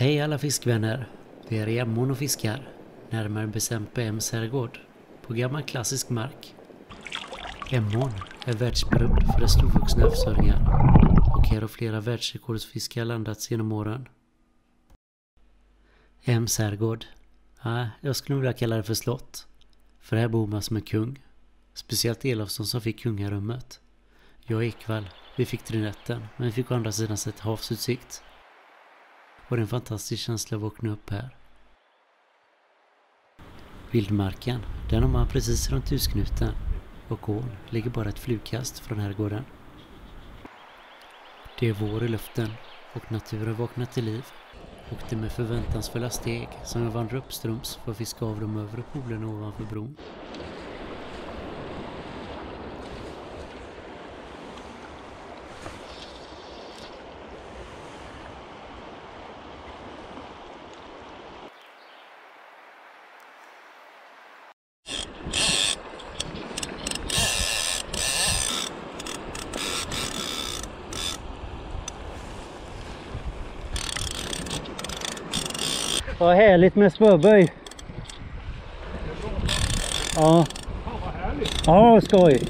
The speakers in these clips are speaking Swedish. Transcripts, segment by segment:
Hej alla fiskvänner, vi är i Emån och fiskar, närmare bestämt på Ems herrgård, på gammal klassisk mark. Emån är världsberömd för dess storvuxna havsöringar och här har flera världsrekordsfiskar landats genom åren. Ems herrgård, jag skulle vilja kalla det för slott, för här bor man som en kung, speciellt Elofsson som fick kungarummet. Jag och Ekvall, vi fick trinetten, men vi fick å andra sidan sett havsutsikt. Och det är en fantastisk känsla att vakna upp här. Vildmarken, den har man precis runt husknuten och ån ligger bara ett flugkast från herrgården. Det är vår i luften och naturen vaknar till liv och det är med förväntansfulla steg som jag vandrar uppströms för att fiska av de övre polerna ovanför bron. Vad härligt med spörböj. Ja. Vad härligt. Ja, skoj.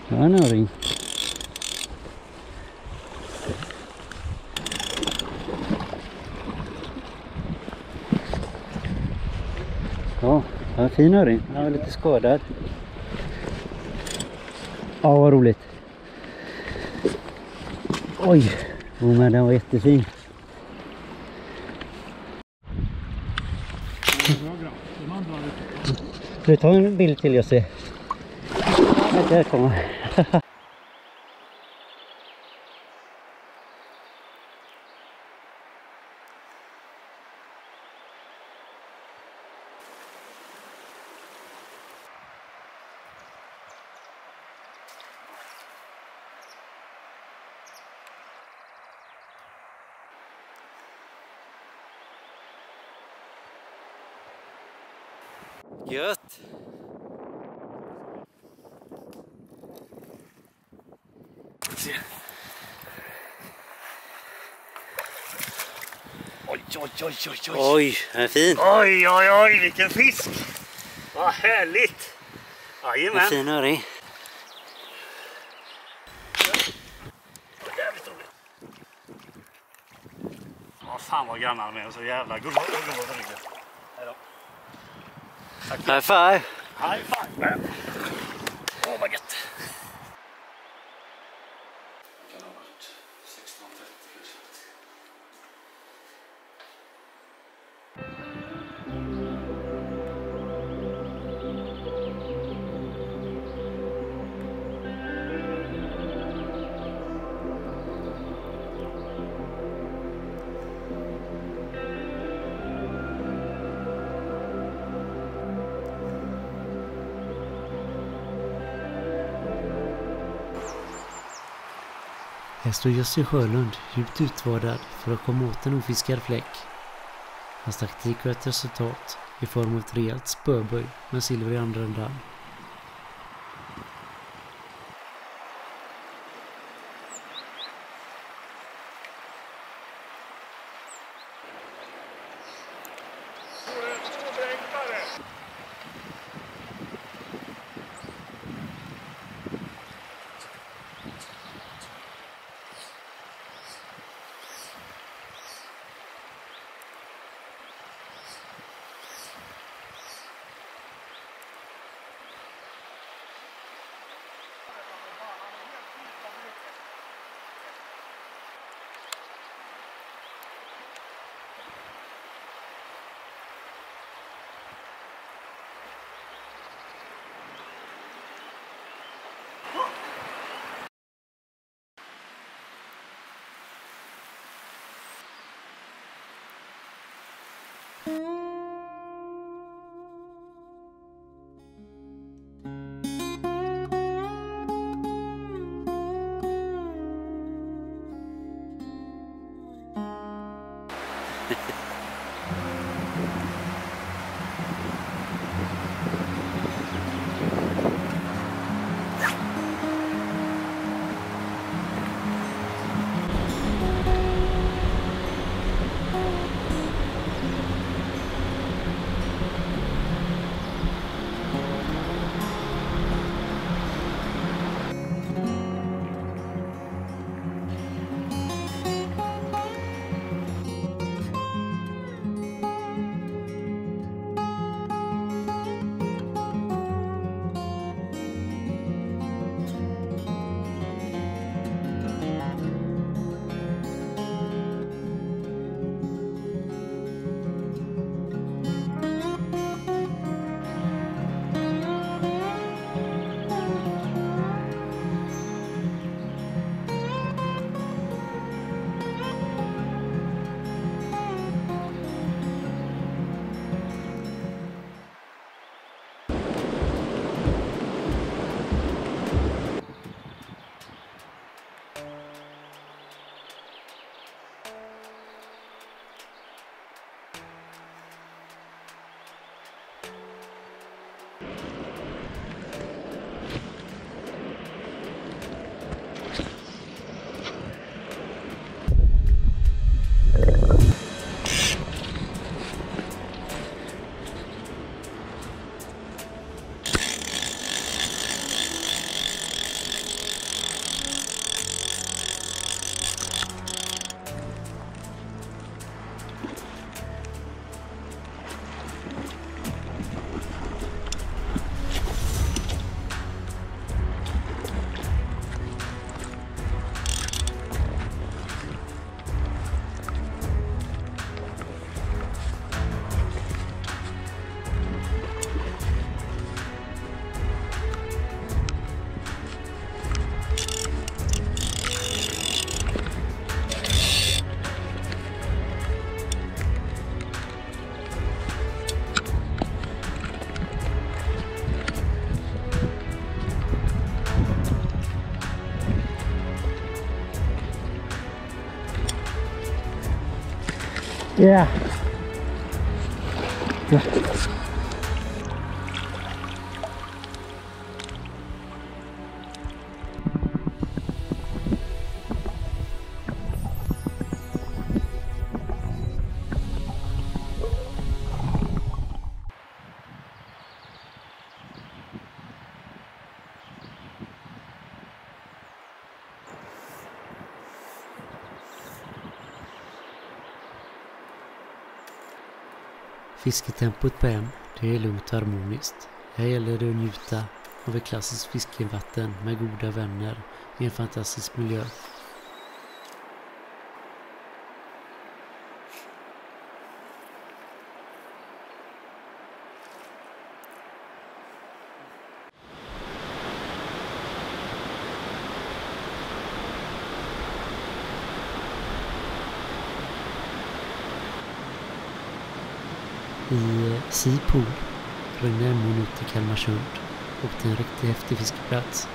Ja, en öring. Ja, en fin öring. Han var lite skadad. Ja, vad roligt. Oj, men den var jättefin. Ska du ta en bild till jag ser? Där kommer. Gött! Oj. Oj, den är fin! Oj, vilken fisk! Vad härligt! Jajamän! En fin öring. Jävligt roligt! Fan vad grannar med, så jävla god. Hejdå! High five! High five! Åh, vad gött! Här står Jussi Sjölund djupt utvardad för att komma åt en ofiskad fläck. Hans taktik var ett resultat i form av ett rejält spörböj med silver i andra ändan. Yeah. Fisketempot på M, det är lugnt och harmoniskt. Här gäller det att njuta av ett klassiskt fiskevatten med goda vänner i en fantastisk miljö. I Seapool rögnade Emon ut till Kalmarsund och till en riktigt häftig fiskeplats.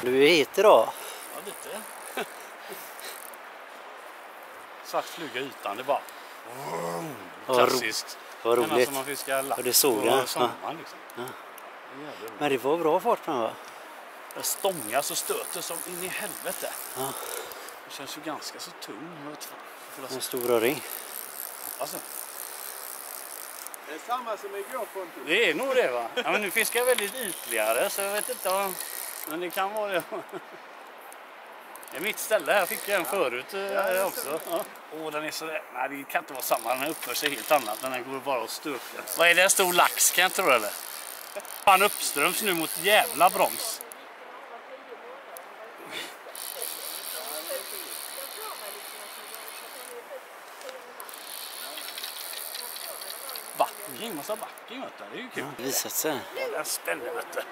Du är hit idag. Ja, lite. Svart fluga utan, det bara... Klassiskt. Vad roligt. Som man fiskar lax det såg på sommaren liksom. Ja. Men det var bra fart på den, va? Det stångas och stöter som in i helvete. Ja. Det känns ju ganska så tung. En stor röring. Alltså. Det är samma som igår, Pontus. Det är nog det, va? Ja, men nu fiskar jag väldigt ytligare så jag vet inte om... Men det kan vara det. Det är mitt ställe här, fick jag en förut också. Ja. Den är så där. Nej, det kan inte vara samma. Den uppför sig helt annat. Den går bara att stöka. Vad är det? En stor lax, kan jag tro, eller? Fan uppströms nu mot jävla broms. Backen, massa backen, vet du. Det är ju kul. Det visat sig. Ja, den spänner, vet du.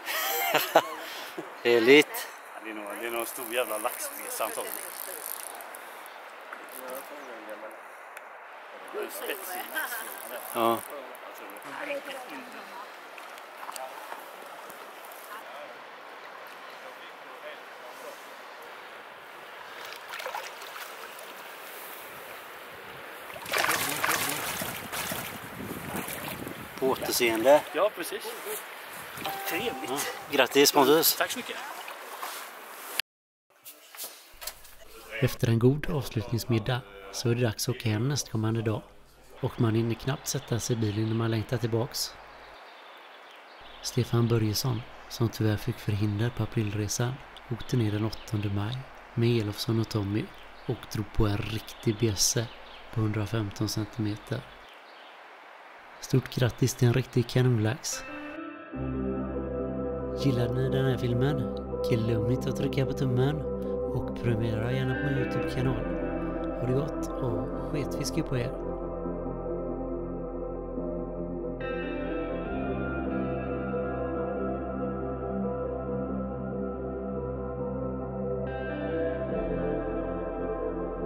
Heligt. Ja, det är nog en stor jävla laxbes antagligen. Ja. På återseende. Ja, precis. Trevligt. Ja. Grattis, Pontus. Tack så mycket. Efter en god avslutningsmiddag så är det dags att åka hem nästkommande dag. Och man hinner knappt sätta sig i bilen när man längtar tillbaks. Stefan Börjesson, som tyvärr fick förhinder på aprilresan, åkte ner den 8 maj med Elofsson och Tommy och drog på en riktig bjösse på 115 cm. Stort grattis till en riktig kanonlax. Gillade ni den här filmen? Glöm inte att trycka på tummen och prenumerera gärna på min YouTube-kanal. Ha det gott och sketfiske på er!